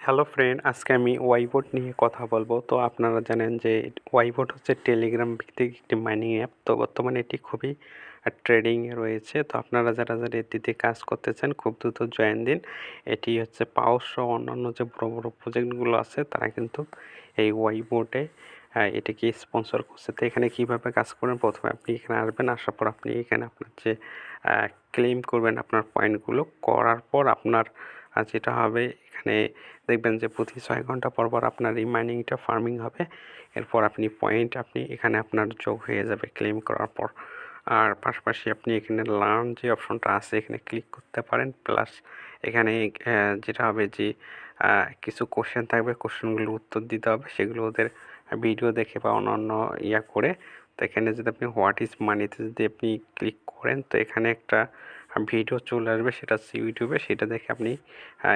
Hello friend, আজকে আমি ওয়াইবোট নিয়ে কথা বলবো। তো আপনারা জানেন যে ওয়াইবোট হচ্ছে টেলিগ্রাম ভিত্তিক একটি মাইনিং অ্যাপ। তো বর্তমানে এটি খুবই ট্রেডিংয়ে রয়েছে। তো আপনারা যারা এটিতে কাজ করতে চান খুব দ্রুত জয়েন দিন। এটি হচ্ছে পাওস সহ অন্যান্য যে বড় বড় প্রজেক্টগুলো আছে তারা কিন্তু এই ওয়াইবোটে এটিকে স্পন্সর করছে। তো এখানে কীভাবে কাজ করবেন, প্রথমে আপনি এখানে আসবেন, আসার পর আপনি এখানে আপনার যে ক্লেম করবেন আপনার পয়েন্টগুলো, করার পর আপনার যেটা হবে এখানে দেখবেন যে প্রতি 6 ঘন্টা পর পর আপনার এই মাইনিংটা ফার্মিং হবে। এরপর আপনি পয়েন্ট আপনি আপনার যোগ হয়ে যাবে ক্লেম করার পর। আর পাশাপাশি আপনি এখানে লার্ন যে অপশনটা আছে এখানে ক্লিক করতে পারেন। প্লাস এখানে যেটা হবে যে কিছু কোশ্চেন থাকবে, কোশ্চেনগুলোর উত্তর দিতে হবে, সেগুলো ওদের ভিডিও দেখে বা অন্যান্য করে। তো এখানে যদি আপনি হোয়াট ইজ মানিতে যদি আপনি ক্লিক করেন তো এখানে একটা ভিডিও চলে আসবে, সেটা হচ্ছে ইউটিউবে। সেটা দেখে আপনি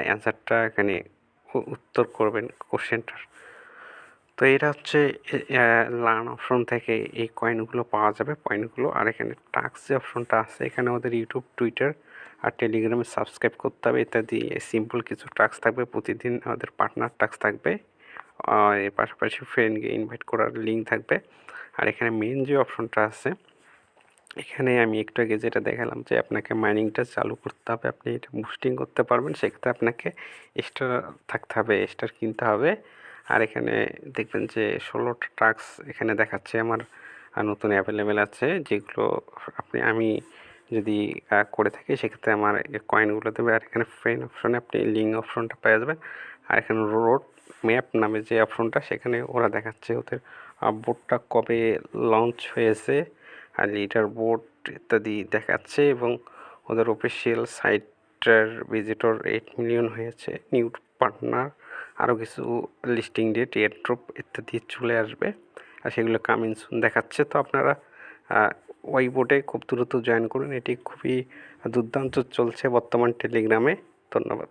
অ্যান্সারটা এখানে উত্তর করবেন কোশ্চেনটার। তো এটা হচ্ছে লার্ন অপশন থেকে এই কয়েনগুলো পাওয়া যাবে, পয়েন্টগুলো। আর এখানে টাস্ক যে অপশনটা আছে এখানে ওদের ইউটিউব, টুইটার আর টেলিগ্রামে সাবস্ক্রাইব করতে হবে ইত্যাদি সিম্পল কিছু টাস্ক থাকবে। প্রতিদিন আমাদের পার্টনার টাস্ক থাকবে, এর পাশাপাশি ফ্রেন্ডকে ইনভাইট করার লিঙ্ক থাকবে। আর এখানে মেন যে অপশনটা আছে এখানে আমি একটু আগে যেটা দেখালাম যে আপনাকে মাইনিংটা চালু করতে হবে, আপনি এটা বুস্টিং করতে পারবেন, সেক্ষেত্রে আপনাকে এক্সট্রা থাকতে হবে, এক্সট্রা কিনতে হবে। আর এখানে দেখবেন যে 16টা টাস্ক এখানে দেখাচ্ছে আমার নতুন অ্যাভেলেবেল আছে, যেগুলো আমি যদি করে থাকি সেক্ষেত্রে আমার কয়েনগুলো দেবে। আর এখানে ফ্রেন্ড অপশনে আপনি লিঙ্ক অপশনটা পেয়ে যাবেন। আর এখানে রোড ম্যাপ নামে যে অপশনটা সেখানে ওরা দেখাচ্ছে ওদের বোর্ডটা কবে লঞ্চ হয়েছে আর লিডার বোর্ড ইত্যাদি দেখাচ্ছে, এবং ওদের অফিসিয়াল সাইটের ভিজিটর 8 মিলিয়ন হয়েছে। নিউ পার্টনার আরও কিছু লিস্টিং ডেট, এয়ারড্রপ ইত্যাদি চলে আসবে, আর সেগুলো কামিং সুন দেখাচ্ছে। তো আপনারা ওই বোর্ডে খুব দ্রুত জয়েন করুন, এটি খুবই দুর্দান্ত চলছে বর্তমান টেলিগ্রামে। ধন্যবাদ।